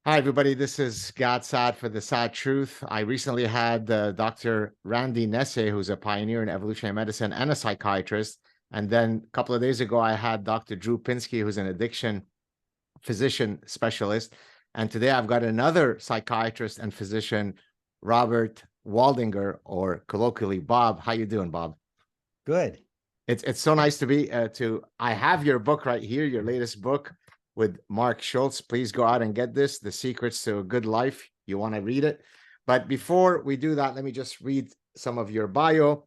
Hi, everybody. This is Saad for the Saad Truth. I recently had Dr. Randy Nesse, who's a pioneer in evolutionary medicine and a psychiatrist. And then a couple of days ago, I had Dr. Drew Pinsky, who's an addiction physician specialist. And today I've got another psychiatrist and physician, Robert Waldinger, or colloquially Bob. How you doing, Bob? Good. It's so nice to be I have your book right here, your latest book with Mark Schultz. Please go out and get this, The Secrets to a Good Life. You want to read it. But before we do that, let me just read some of your bio.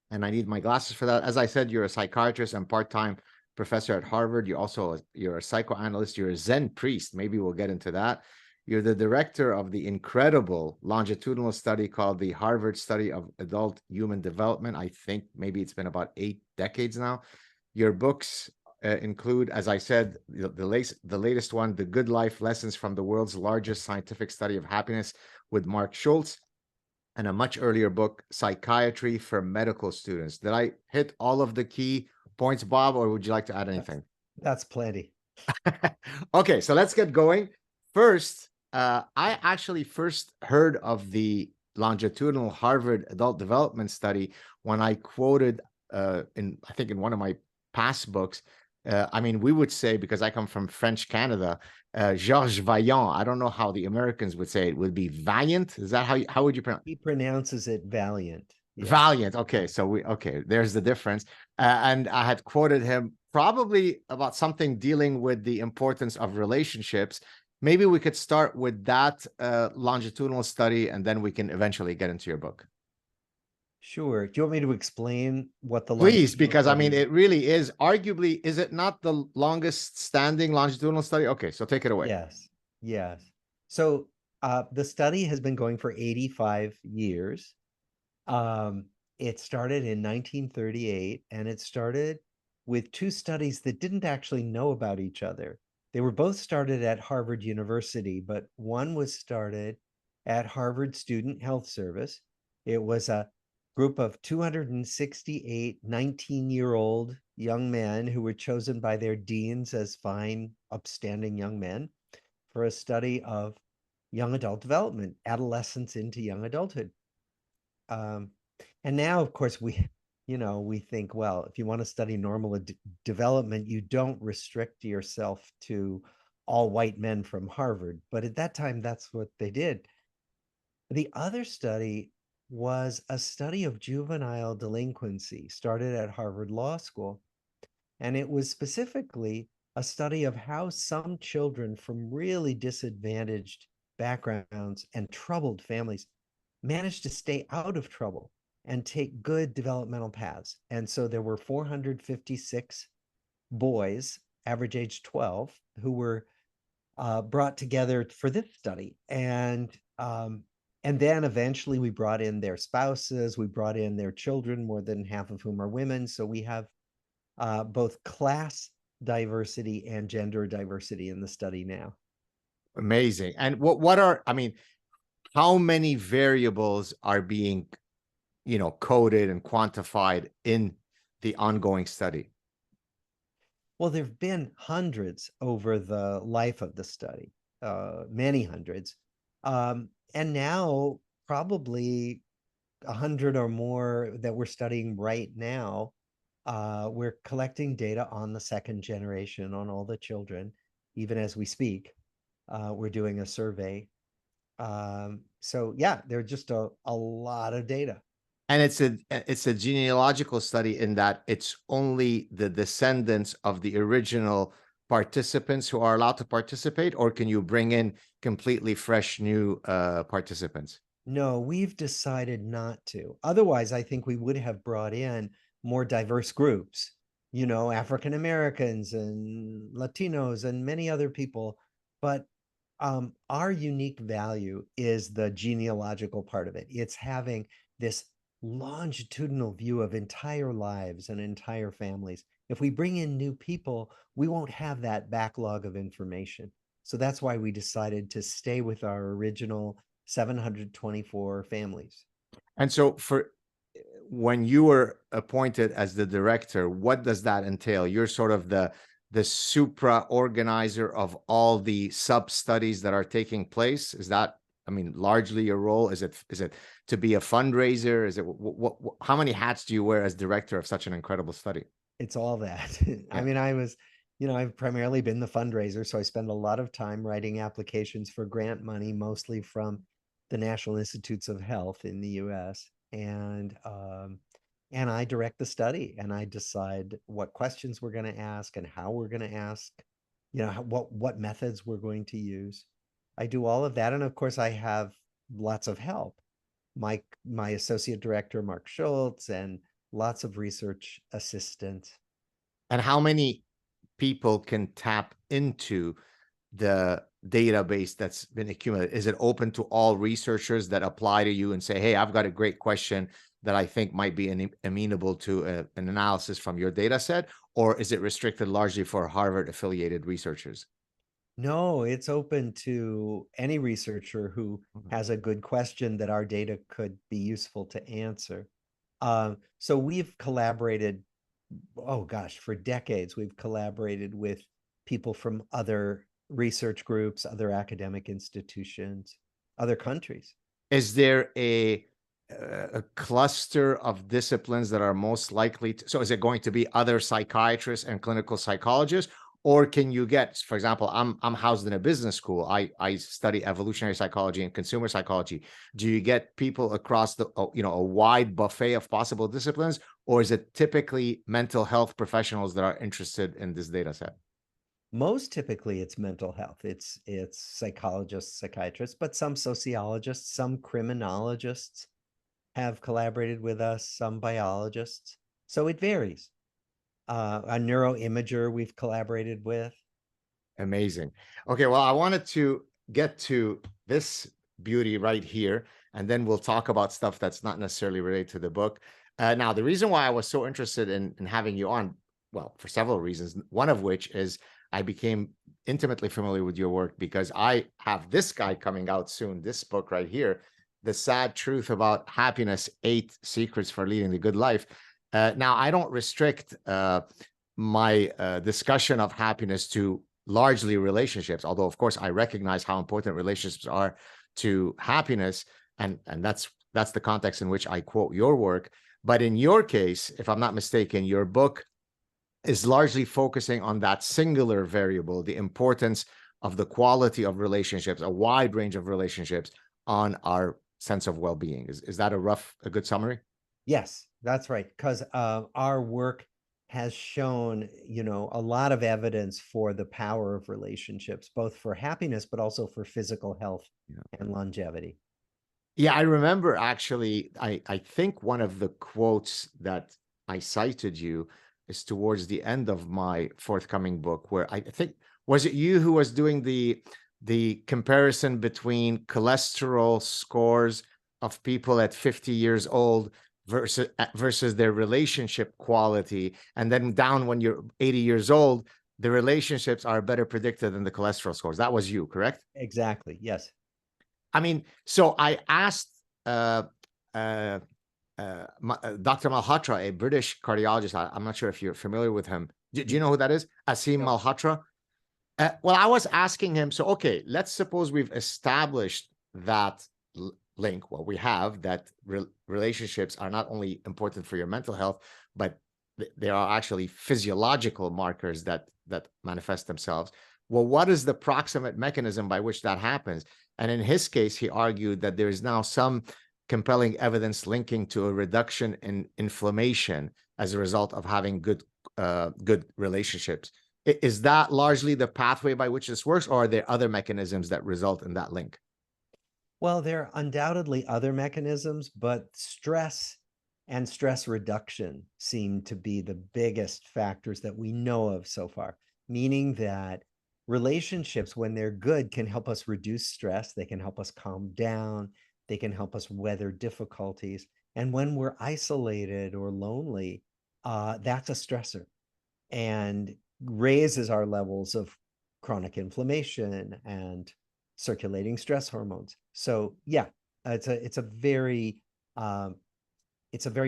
And I need my glasses for that. As I said, you're a psychiatrist and part-time professor at Harvard. You're a psychoanalyst. You're a Zen priest. Maybe we'll get into that. You're the director of the incredible longitudinal study called the Harvard Study of Adult Human Development. I think maybe it's been about 8 decades now. Your books include, as I said, the latest one, The Good Life: Lessons from the World's Largest Scientific Study of Happiness with Mark Schultz, and a much earlier book, Psychiatry for Medical Students. Did I hit all of the key points, Bob, or would you like to add anything? That's plenty. Okay, so let's get going. First, I actually first heard of the longitudinal Harvard Adult Development Study when I quoted I think in one of my past books. I mean, we would say, because I come from French Canada, Georges Vaillant. I don't know how the Americans would say it. Would be Valiant? Is that how would you pronounce? He pronounces it valiant. Yeah. Valiant. Okay, there's the difference. And I had quoted him probably about something dealing with the importance of relationships. Maybe we could start with that longitudinal study, and then we can eventually get into your book. Sure. Do you want me to explain what the Please, longitudinal because I mean, study is? it really is arguably, is it not the longest standing longitudinal study? Okay, so take it away. Yes. Yes. So the study has been going for 85 years. Um, it started in 1938, and it started with two studies that didn't actually know about each other. They were both started at Harvard University, but one was started at Harvard Student Health Service. It was a group of 268 19-year-old young men who were chosen by their deans as fine, upstanding young men for a study of young adult development, adolescence into young adulthood. Um, and now, of course, we think, well, if you want to study normal development, you don't restrict yourself to all white men from Harvard. But at that time, that's what they did. The other study was a study of juvenile delinquency, started at Harvard Law School. And it was specifically a study of how some children from really disadvantaged backgrounds and troubled families managed to stay out of trouble and take good developmental paths. And so there were 456 boys, average age 12, who were brought together for this study. And then eventually we brought in their spouses, we brought in their children, more than half of whom are women. So we have both class diversity and gender diversity in the study now. Amazing. And what are, I mean, how many variables are being, coded and quantified in the ongoing study? Well, there have been hundreds over the life of the study, many hundreds. And now probably 100 or more that we're studying right now. We're collecting data on the second generation, on all the children, even as we speak. We're doing a survey. So yeah, there are just a lot of data. And it's a genealogical study in that it's only the descendants of the original participants who are allowed to participate, or can you bring in completely fresh new participants? No, we've decided not to. Otherwise, I think we would have brought in more diverse groups, African Americans and Latinos and many other people. But our unique value is the genealogical part of it. It's having this longitudinal view of entire lives and entire families. If we bring in new people, we won't have that backlog of information. So that's why we decided to stay with our original 724 families. And so when you were appointed as the director, what does that entail? You're sort of the supra organizer of all the sub studies that are taking place? Is that, I mean, largely your role? Is it to be a fundraiser? Is it how many hats do you wear as director of such an incredible study? It's all that. I Yeah. mean, I've primarily been the fundraiser, so I spend a lot of time writing applications for grant money, mostly from the National Institutes of Health in the US. And I direct the study, and I decide what questions we're going to ask and how we're going to ask, what methods we're going to use. I do all of that, and of course I have lots of help. My associate director, Mark Schultz, and lots of research assistants. And how many people can tap into the database that's been accumulated? Is it open to all researchers that apply to you and say, hey, I've got a great question that I think might be amenable to an analysis from your data set? Or is it restricted largely for Harvard affiliated researchers? No, it's open to any researcher who has a good question that our data could be useful to answer. So we've collaborated, oh gosh, for decades, we've collaborated with people from other research groups, other academic institutions, other countries. Is there a cluster of disciplines that are most likely to, so is it going to be other psychiatrists and clinical psychologists, or can you get, for example, I'm housed in a business school, I study evolutionary psychology and consumer psychology. Do you get people across the, a wide buffet of possible disciplines, or is it typically mental health professionals that are interested in this data set? Most typically it's mental health. It's psychologists, psychiatrists, but some sociologists, some criminologists have collaborated with us, some biologists. So it varies. A neuroimager we've collaborated with. Amazing. Okay, well, I wanted to get to this beauty right here, and then we'll talk about stuff that's not necessarily related to the book. Now, the reason why I was so interested in having you on, well, for several reasons, one of which is I became intimately familiar with your work because I have this guy coming out soon, this book right here, The Sad Truth About Happiness, 8 Secrets for Leading the Good Life. Now, I don't restrict my discussion of happiness to largely relationships, although of course I recognize how important relationships are to happiness, and that's the context in which I quote your work. But in your case, if I'm not mistaken, your book is largely focusing on that singular variable, the importance of the quality of relationships, a wide range of relationships, on our sense of well-being. Is that a good summary? Yes, that's right. Because our work has shown, a lot of evidence for the power of relationships, both for happiness, but also for physical health and longevity. Yeah, I remember actually, I think one of the quotes that I cited you is towards the end of my forthcoming book, where I think, was it you who was doing the comparison between cholesterol scores of people at 50 years old versus their relationship quality, and then down when you're 80 years old, the relationships are better predicted than the cholesterol scores. That was you, correct? Exactly. Yes. I mean, so I asked uh, uh, Dr. Malhotra, a British cardiologist. I'm not sure if you're familiar with him. Do you know who that is? Asim No. Malhotra. Well, I was asking him, so, okay, let's suppose we've established that link. Well, we have that relationships are not only important for your mental health, but there are actually physiological markers that manifest themselves. Well, what is the proximate mechanism by which that happens? And in his case, he argued that there is now some compelling evidence linking to a reduction in inflammation as a result of having good relationships. Is that largely the pathway by which this works, or are there other mechanisms that result in that link? Well, there are undoubtedly other mechanisms, but stress and stress reduction seem to be the biggest factors that we know of so far, meaning that relationships, when they're good, can help us reduce stress. They can help us calm down. They can help us weather difficulties. And when we're isolated or lonely, that's a stressor and raises our levels of chronic inflammation and circulating stress hormones. So yeah, it's a very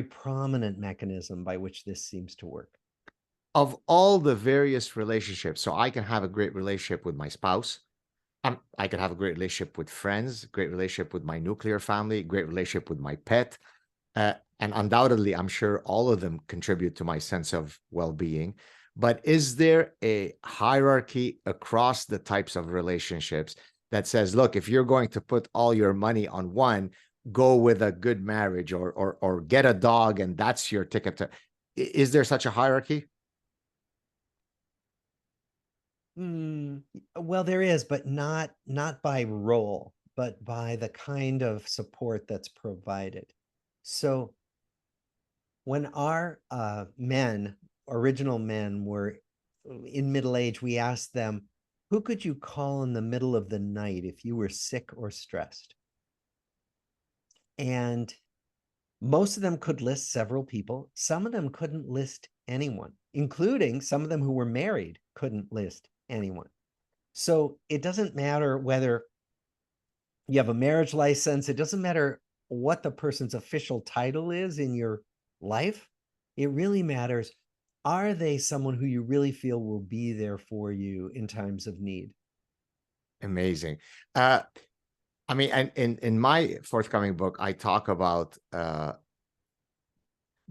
prominent mechanism by which this seems to work. of all the various relationships, so I can have a great relationship with my spouse. I can have a great relationship with friends, great relationship with my nuclear family, great relationship with my pet. And undoubtedly, I'm sure all of them contribute to my sense of well-being. But is there a hierarchy across the types of relationships that says, look, if you're going to put all your money on one, go with a good marriage, or get a dog and that's your ticket to? Is there such a hierarchy? Well, there is, but not by role, but by the kind of support that's provided. So when our original men, were in middle age, we asked them, who could you call in the middle of the night if you were sick or stressed? And most of them could list several people. Some of them couldn't list anyone, including some of them who were married couldn't list anyone. So it doesn't matter whether you have a marriage license. It doesn't matter what the person's official title is in your life. It really matters, are they someone who you really feel will be there for you in times of need? Amazing. I mean, and in my forthcoming book, I talk about the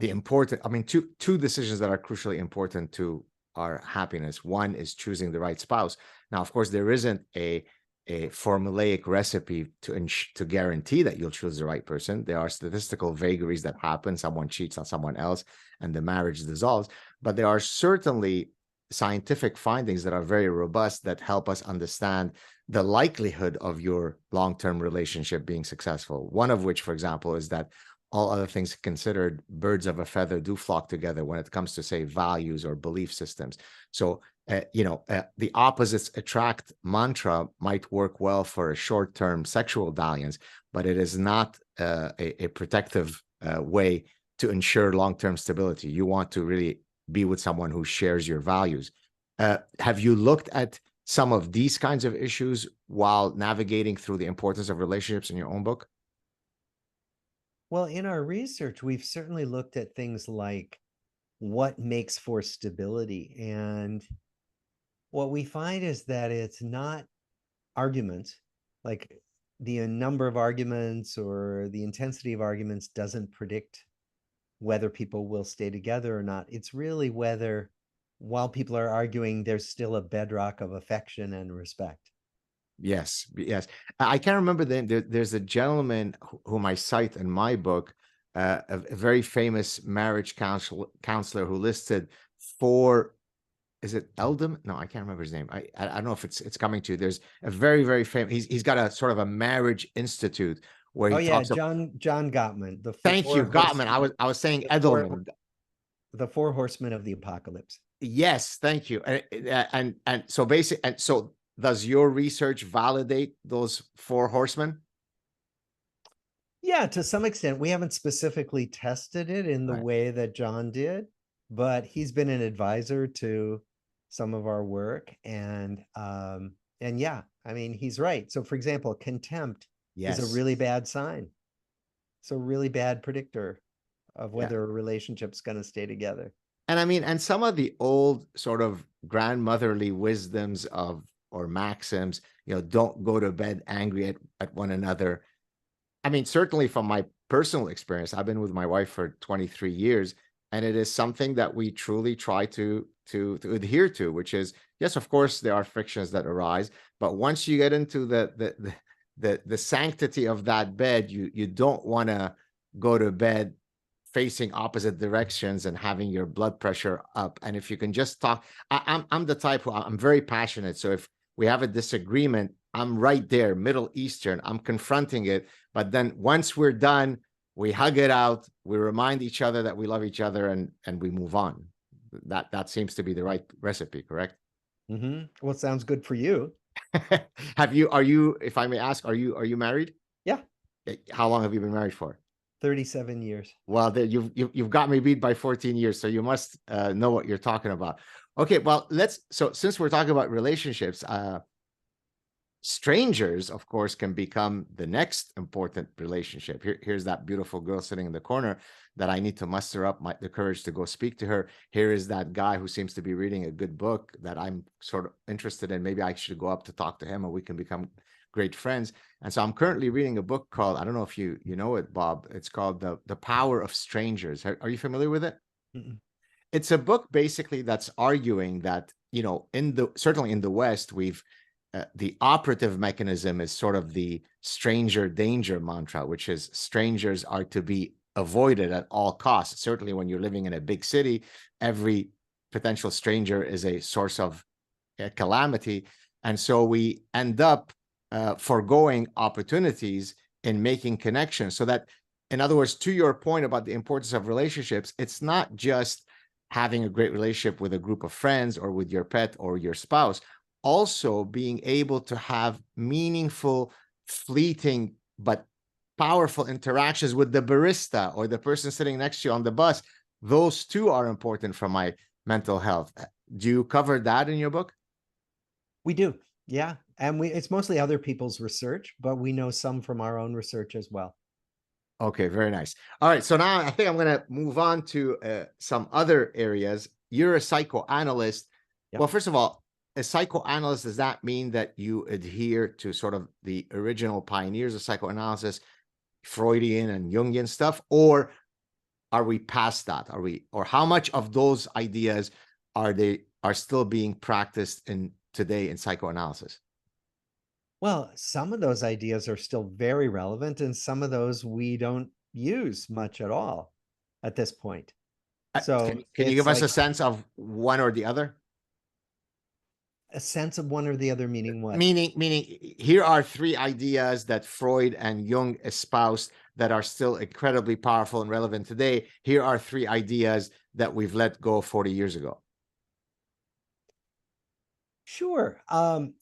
important, I mean, two decisions that are crucially important to our happiness. One is choosing the right spouse. Now, of course, there isn't a formulaic recipe to guarantee that you'll choose the right person. There are statistical vagaries that happen. Someone cheats on someone else and the marriage dissolves. But there are certainly scientific findings that are very robust that help us understand the likelihood of your long-term relationship being successful. One of which, for example, is that all other things considered, birds of a feather do flock together when it comes to, say, values or belief systems. So, the opposites attract mantra might work well for a short-term sexual dalliance, but it is not a protective way to ensure long-term stability. You want to really be with someone who shares your values. Have you looked at some of these kinds of issues while navigating through the importance of relationships in your own book? Well, in our research, we've certainly looked at things like what makes for stability. And what we find is that it's not arguments, like the number of arguments or the intensity of arguments doesn't predict whether people will stay together or not. It's really whether, while people are arguing, there's still a bedrock of affection and respect. Yes, yes. I can't remember the name. There's a gentleman whom I cite in my book, a very famous marriage counselor who listed four. Is it Eldam? No, I can't remember his name. I don't know if it's coming to you. There's a very, very famous. He's got a sort of a marriage institute where Oh he yeah, talks. John Gottman, Thank you, Gottman. I was saying the Edelman. the four horsemen of the apocalypse. Yes, thank you. And so basically, and so does your research validate those four horsemen? Yeah, to some extent. We haven't specifically tested it in the Right. way that John did, but he's been an advisor to some of our work. And yeah, I mean, he's right. So for example, contempt is a Yes. really bad sign. It's a really bad predictor of Yeah. whether a relationship's going to stay together. And I mean, and some of the old sort of grandmotherly wisdoms or maxims, don't go to bed angry at one another. I mean, certainly from my personal experience, I've been with my wife for 23 years, and it is something that we truly try to adhere to, which is, yes, of course, there are frictions that arise, but once you get into the sanctity of that bed, you don't want to go to bed facing opposite directions and having your blood pressure up. And if you can just talk, I'm the type who I'm very passionate. So if we have a disagreement, I'm right there, Middle Eastern, I'm confronting it. But then once we're done, we hug it out, we remind each other that we love each other, and we move on. That seems to be the right recipe, correct? Well, it sounds good for you. Are you, if I may ask, are you married? Yeah. How long have you been married for? 37 years. Well, you've got me beat by 14 years, so you must know what you're talking about. Okay, well, so since we're talking about relationships, strangers, of course, can become the next important relationship. Here's that beautiful girl sitting in the corner that I need to muster up the courage to go speak to her. Here is that guy who seems to be reading a good book that I'm sort of interested in. Maybe I should go up to talk to him and we can become great friends. And so I'm currently reading a book called, I don't know if you know it, Bob. It's called The Power of Strangers. Are you familiar with it? Mm-mm. It's a book basically that's arguing that, you know, certainly in the West, the operative mechanism is sort of the stranger danger mantra, which is strangers are to be avoided at all costs. Certainly when you're living in a big city, every potential stranger is a source of calamity. And so we end up foregoing opportunities in making connections. So that, in other words, to your point about the importance of relationships, it's not just having a great relationship with a group of friends or with your pet or your spouse, also being able to have meaningful, fleeting, but powerful interactions with the barista or the person sitting next to you on the bus. Those too are important for my mental health. Do you cover that in your book? We do. Yeah. And it's mostly other people's research, but we know some from our own research as well. Okay, very nice. All right, so now I think I'm going to move on to some other areas. You're a psychoanalyst. Yep. Well, first of all, a psychoanalyst, does that mean that you adhere to sort of the original pioneers of psychoanalysis, Freudian and Jungian stuff, or are we past that? Or how much of those ideas are still being practiced today in psychoanalysis? Well, some of those ideas are still very relevant, and some of those we don't use much at all at this point. So can you give us like a sense of one or the other? a sense of one or the other, meaning what? Meaning, here are three ideas that Freud and Jung espoused that are still incredibly powerful and relevant today. Here are three ideas that we've let go 40 years ago. Sure.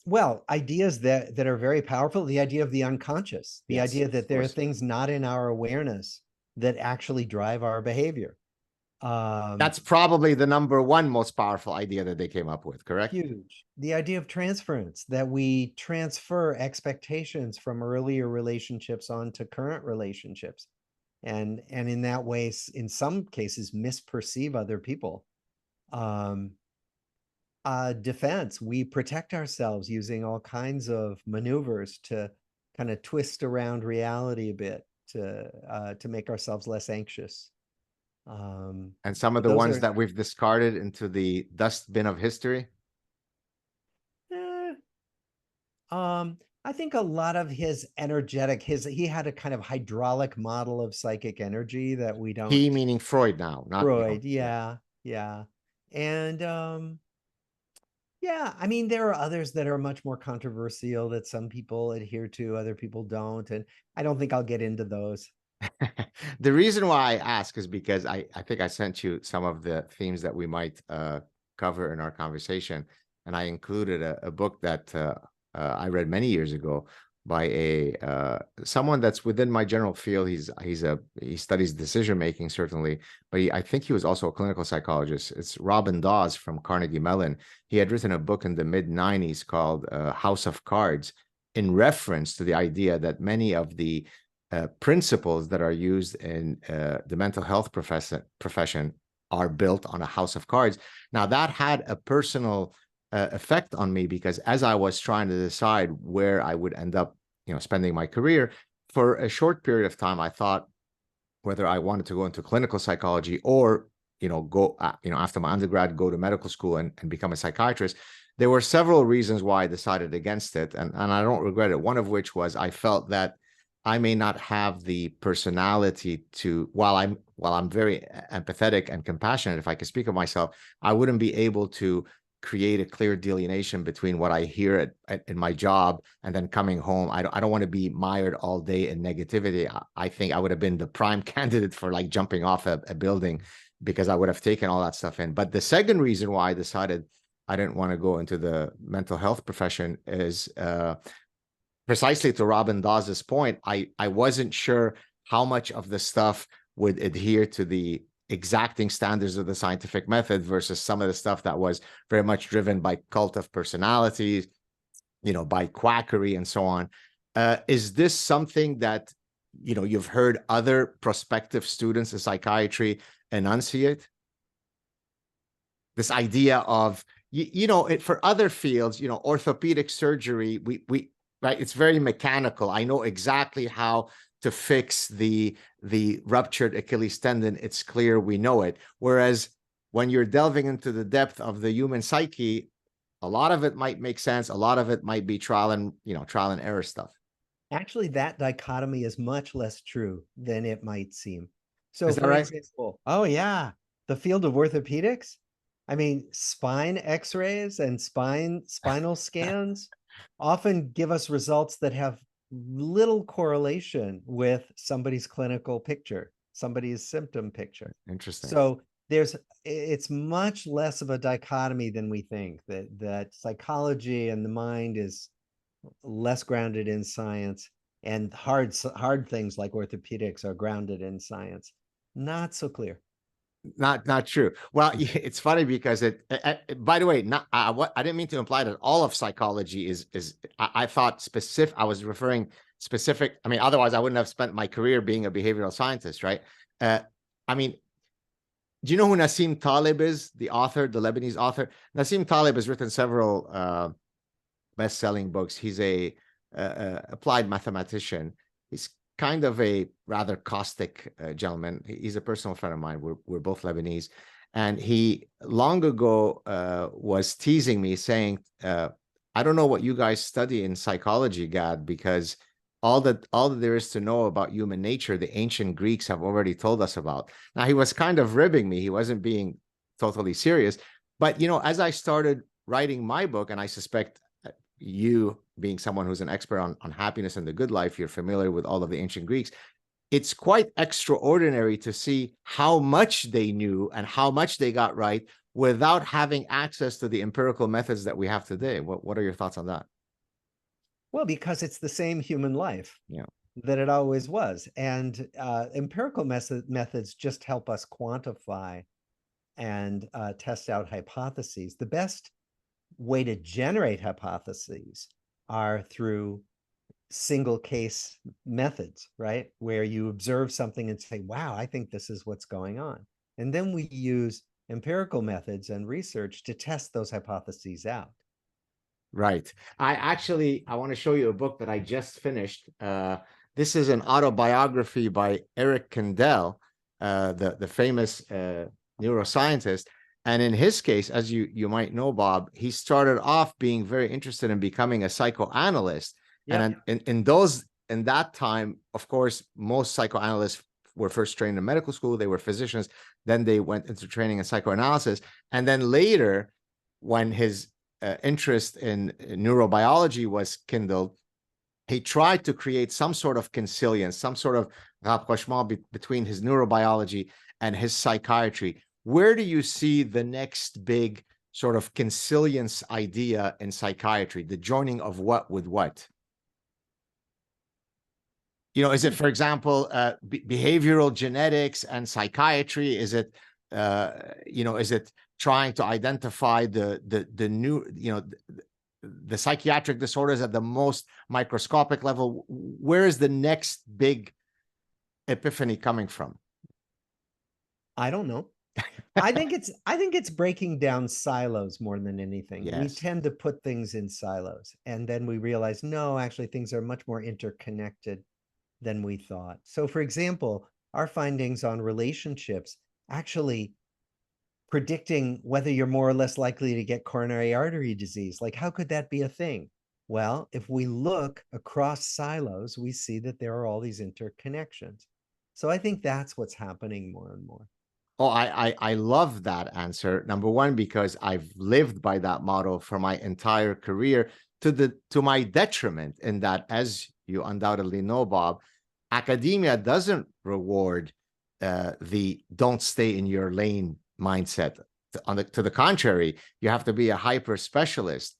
Well, ideas that are very powerful, the idea of the unconscious, the Yes, idea of that there are course. things not in our awareness that actually drive our behavior. That's probably the number one most powerful idea that they came up with, correct? Huge. The idea of transference, that we transfer expectations from earlier relationships onto current relationships. And in that way, in some cases, misperceive other people. Defense, we protect ourselves using all kinds of maneuvers to kind of twist around reality a bit to make ourselves less anxious. And some of the ones that we've discarded into the dustbin of history. I think a lot of his energetic, he had a kind of hydraulic model of psychic energy that we don't. He meaning Freud now, not Freud, yeah. And yeah, I mean, there are others that are much more controversial that some people adhere to, other people don't. And I don't think I'll get into those. The reason why I ask is because I think I sent you some of the themes that we might cover in our conversation. And I included a book that I read many years ago by someone that's within my general field. He studies decision making, certainly, but I think he was also a clinical psychologist. It's Robin Dawes from Carnegie Mellon. He had written a book in the mid-90s called House of Cards, in reference to the idea that many of the principles that are used in the mental health profession are built on a house of cards. Now, that had a personal effect on me, because as I was trying to decide where I would end up, spending my career, for a short period of time, I thought whether I wanted to go into clinical psychology or, go, after my undergrad, go to medical school and become a psychiatrist. There were several reasons why I decided against it, and I don't regret it. One of which was I felt that I may not have the personality to, while I'm very empathetic and compassionate, if I can speak of myself, I wouldn't be able to create a clear delineation between what I hear in my job and then coming home. I don't want to be mired all day in negativity. I think I would have been the prime candidate for like jumping off a building, because I would have taken all that stuff in. But the second reason why I decided I didn't want to go into the mental health profession is precisely to Robin Dawes's point. I wasn't sure how much of the stuff would adhere to the exacting standards of the scientific method versus some of the stuff that was very much driven by cult of personalities, by quackery and so on. Is this something that, you've heard other prospective students in psychiatry enunciate? This idea of, for other fields, orthopedic surgery, right, it's very mechanical. I know exactly how to fix the ruptured Achilles tendon. It's clear, we know it. Whereas when you're delving into the depth of the human psyche, a lot of it might make sense. A lot of it might be trial and error stuff. Actually, that dichotomy is much less true than it might seem. So, Is that for right? example, oh yeah, the field of orthopedics. I mean, spine X-rays and spinal scans often give us results that have little correlation with somebody's clinical picture, somebody's symptom picture. Interesting. So it's much less of a dichotomy than we think, that psychology and the mind is less grounded in science, and hard things like orthopedics are grounded in science. Not so clear. Not true. Well, it's funny because by the way, not what I didn't mean to imply that all of psychology is I thought specific. I was referring specific. I mean, otherwise I wouldn't have spent my career being a behavioral scientist, right? I mean, do you know who Nassim Taleb is? The author, the Lebanese author. Nassim Taleb has written several best-selling books. He's a applied mathematician. He's kind of a rather caustic gentleman. He's a personal friend of mine. We're both Lebanese. And he long ago was teasing me, saying, I don't know what you guys study in psychology, Gad, because all that there is to know about human nature, the ancient Greeks have already told us about. Now, he was kind of ribbing me. He wasn't being totally serious. But, as I started writing my book, and I suspect you, being someone who's an expert on happiness and the good life, you're familiar with all of the ancient Greeks. It's quite extraordinary to see how much they knew and how much they got right without having access to the empirical methods that we have today. What are your thoughts on that? Well, because it's the same human life, yeah, that it always was. And empirical methods just help us quantify and test out hypotheses. The best way to generate hypotheses are through single case methods, right? Where you observe something and say, wow, I think this is what's going on. And then we use empirical methods and research to test those hypotheses out. Right. I want to show you a book that I just finished. This is an autobiography by Eric Kandel, the famous neuroscientist. And in his case, as you might know, Bob, he started off being very interested in becoming a psychoanalyst. Yep. And in that time, of course, most psychoanalysts were first trained in medical school. They were physicians. Then they went into training in psychoanalysis. And then later, when his interest in neurobiology was kindled, he tried to create some sort of consilience, some sort of rapprochement between his neurobiology and his psychiatry. Where do you see the next big sort of consilience idea in psychiatry, the joining of what with what? Is it, for example, behavioral genetics and psychiatry? Is it, is it trying to identify the new, the psychiatric disorders at the most microscopic level? Where is the next big epiphany coming from? I don't know. I think it's breaking down silos more than anything. Yes. We tend to put things in silos, and then we realize, no, actually things are much more interconnected than we thought. So, for example, our findings on relationships actually predicting whether you're more or less likely to get coronary artery disease. Like, how could that be a thing? Well, if we look across silos, we see that there are all these interconnections. So I think that's what's happening more and more. Oh, I love that answer. Number one, because I've lived by that model for my entire career, to my detriment, in that, as you undoubtedly know, Bob, academia doesn't reward the don't stay in your lane mindset. To the contrary, you have to be a hyper specialist.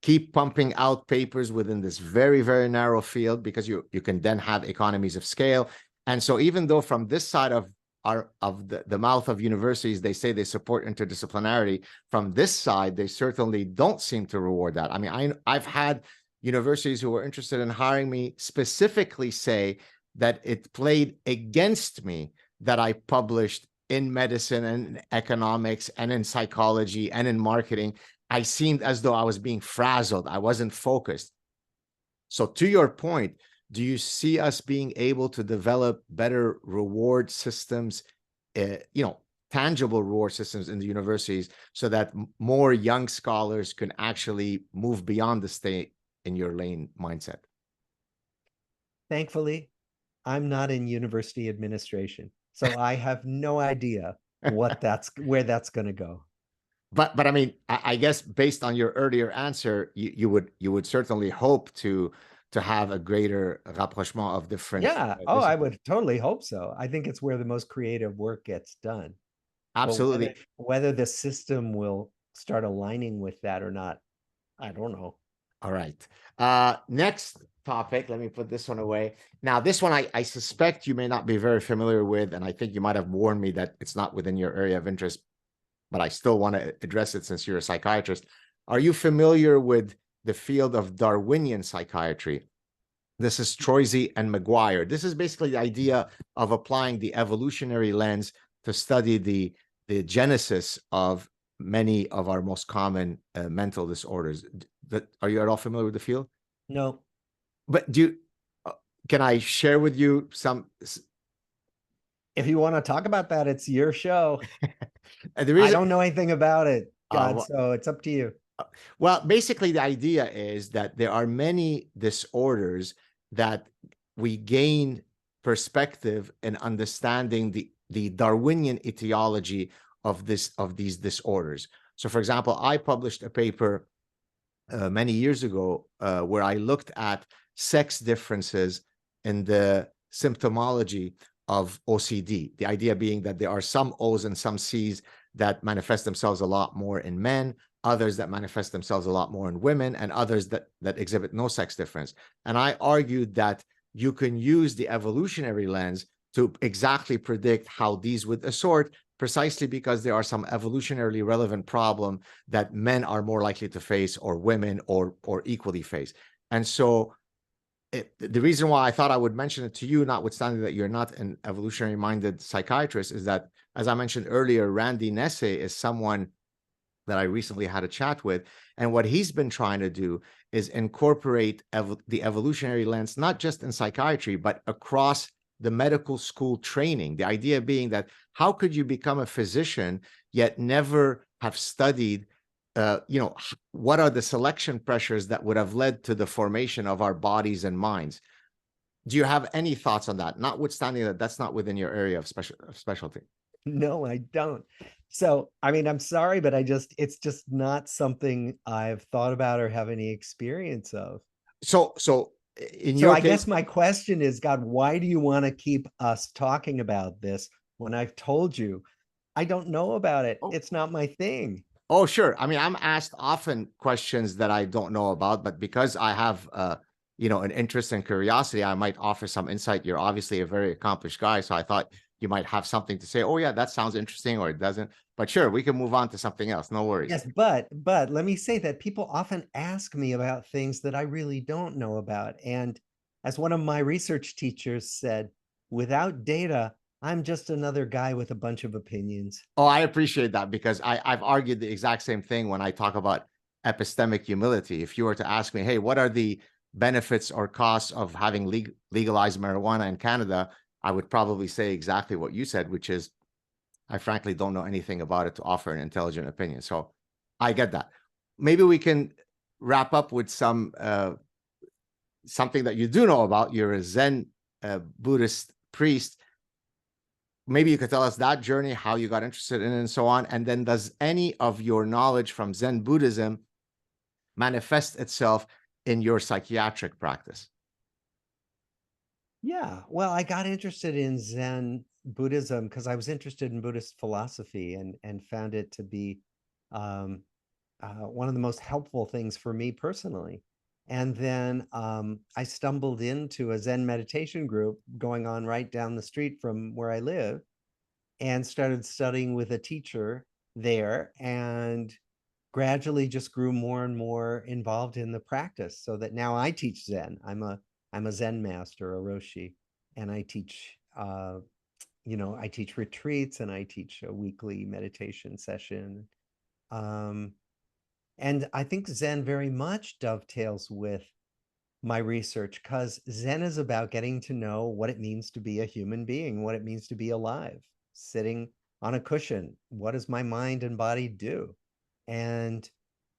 Keep pumping out papers within this very, very narrow field, because you can then have economies of scale. And so even though from this side of the mouth of universities, they say they support interdisciplinarity. From this side, they certainly don't seem to reward that. I mean, I've had universities who were interested in hiring me specifically say that it played against me that I published in medicine and economics and in psychology and in marketing. I seemed as though I was being frazzled. I wasn't focused. So to your point, do you see us being able to develop better reward systems, tangible reward systems in the universities so that more young scholars can actually move beyond the stay in your lane mindset? Thankfully, I'm not in university administration, so I have no idea where that's going to go. But I mean, I guess based on your earlier answer, you would certainly hope to have a greater rapprochement of different. Yeah. Oh, I would totally hope so. I think it's where the most creative work gets done. Absolutely. But whether the system will start aligning with that or not, I don't know. All right. Next topic. Let me put this one away. Now, this one I suspect you may not be very familiar with, and I think you might have warned me that it's not within your area of interest, but I still want to address it since you're a psychiatrist. Are you familiar with the field of Darwinian psychiatry? This is Troisi and McGuire. This is basically the idea of applying the evolutionary lens to study the genesis of many of our most common mental disorders. Are you at all familiar with the field? No. But can I share with you some? If you want to talk about that, it's your show. I don't know anything about it, God, well, so it's up to you. Well, basically, the idea is that there are many disorders that we gain perspective in understanding the Darwinian etiology of these disorders. So, for example, I published a paper many years ago where I looked at sex differences in the symptomology of OCD. The idea being that there are some O's and some C's that manifest themselves a lot more in men, others that manifest themselves a lot more in women, and others that exhibit no sex difference. And I argued that you can use the evolutionary lens to exactly predict how these would assort, precisely because there are some evolutionarily relevant problem that men are more likely to face, or women, or equally face. And so the reason why I thought I would mention it to you, notwithstanding that you're not an evolutionary minded psychiatrist, is that, as I mentioned earlier, Randy Nesse is someone that I recently had a chat with. And what he's been trying to do is incorporate the evolutionary lens, not just in psychiatry, but across the medical school training. The idea being that how could you become a physician yet never have studied what are the selection pressures that would have led to the formation of our bodies and minds? Do you have any thoughts on that, notwithstanding that that's not within your area of specialty? No, I don't. So, I mean, I'm sorry, but it's just not something I've thought about or have any experience of. So in your I case, guess my question is, God, why do you want to keep us talking about this when I've told you I don't know about it? It's not my thing. Oh, sure. I mean, I'm asked often questions that I don't know about, but because I have, an interest and curiosity, I might offer some insight. You're obviously a very accomplished guy, so I thought you might have something to say. Oh, yeah, that sounds interesting, or it doesn't. But sure, we can move on to something else. No worries. Yes, but let me say that people often ask me about things that I really don't know about. And as one of my research teachers said, without data, I'm just another guy with a bunch of opinions. Oh, I appreciate that, because I've argued the exact same thing when I talk about epistemic humility. If you were to ask me, hey, what are the benefits or costs of having legalized marijuana in Canada, I would probably say exactly what you said, which is I frankly don't know anything about it to offer an intelligent opinion. So I get that. Maybe we can wrap up with something that you do know about. You're a Zen Buddhist priest. Maybe you could tell us that journey, how you got interested in it, and so on. And then, does any of your knowledge from Zen Buddhism manifest itself in your psychiatric practice? Yeah, well, I got interested in Zen Buddhism because I was interested in Buddhist philosophy and found it to be one of the most helpful things for me personally. And then I stumbled into a Zen meditation group going on right down the street from where I live. and started studying with a teacher there, and gradually just grew more and more involved in the practice, so that now I teach Zen. I'm a Zen master, a Roshi, and I teach I teach retreats, and I teach a weekly meditation session. And I think Zen very much dovetails with my research, because Zen is about getting to know what it means to be a human being, what it means to be alive, sitting on a cushion. What does my mind and body do? And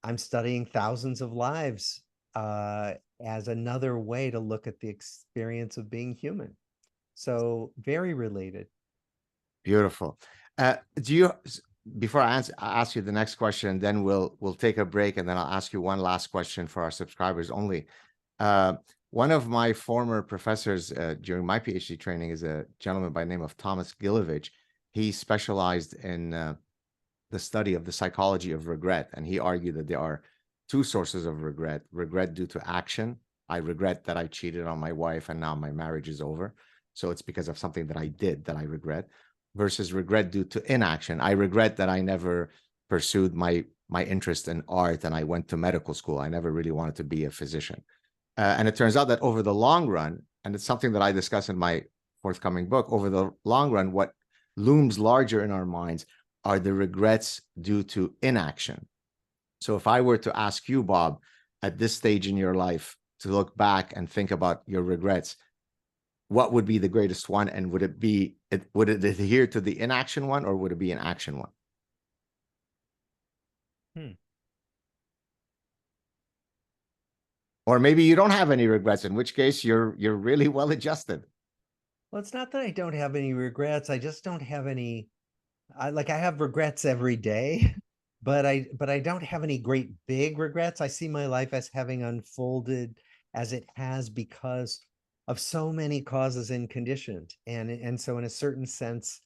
I'm studying thousands of lives as another way to look at the experience of being human. So very related. Beautiful. Do you, before I ask you the next question, then we'll take a break, and then I'll ask you one last question for our subscribers only. One of my former professors during my PhD training is a gentleman by the name of Thomas Gilovich. He specialized in the study of the psychology of regret, and he argued that there are two sources of regret: regret due to action. I regret that I cheated on my wife and now my marriage is over, so it's because of something that I did that I regret, versus regret due to inaction. I regret that I never pursued my interest in art and I went to medical school. I never really wanted to be a physician. And it turns out that over the long run, and it's something that I discuss in my forthcoming book, over the long run, what looms larger in our minds are the regrets due to inaction. So if I were to ask you, Bob, at this stage in your life to look back and think about your regrets, what would be the greatest one? And would it adhere to the inaction one, or would it be an action one? Or maybe you don't have any regrets, in which case you're really well adjusted. Well, it's not that I don't have any regrets. I just don't have any. I have regrets every day, but I don't have any great big regrets. I see my life as having unfolded as it has because of so many causes and conditions. And so in a certain sense,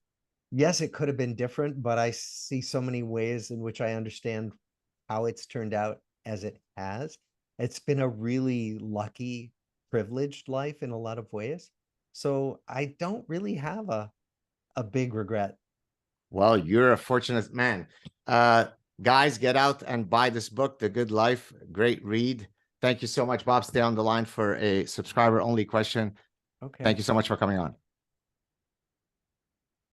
yes, it could have been different, but I see so many ways in which I understand how it's turned out as it has. It's been a really lucky, privileged life in a lot of ways. So I don't really have a big regret. Well, you're a fortunate man. Guys, get out and buy this book, The Good Life. Great read. Thank you so much, Bob. Stay on the line for a subscriber-only question. Okay. Thank you so much for coming on.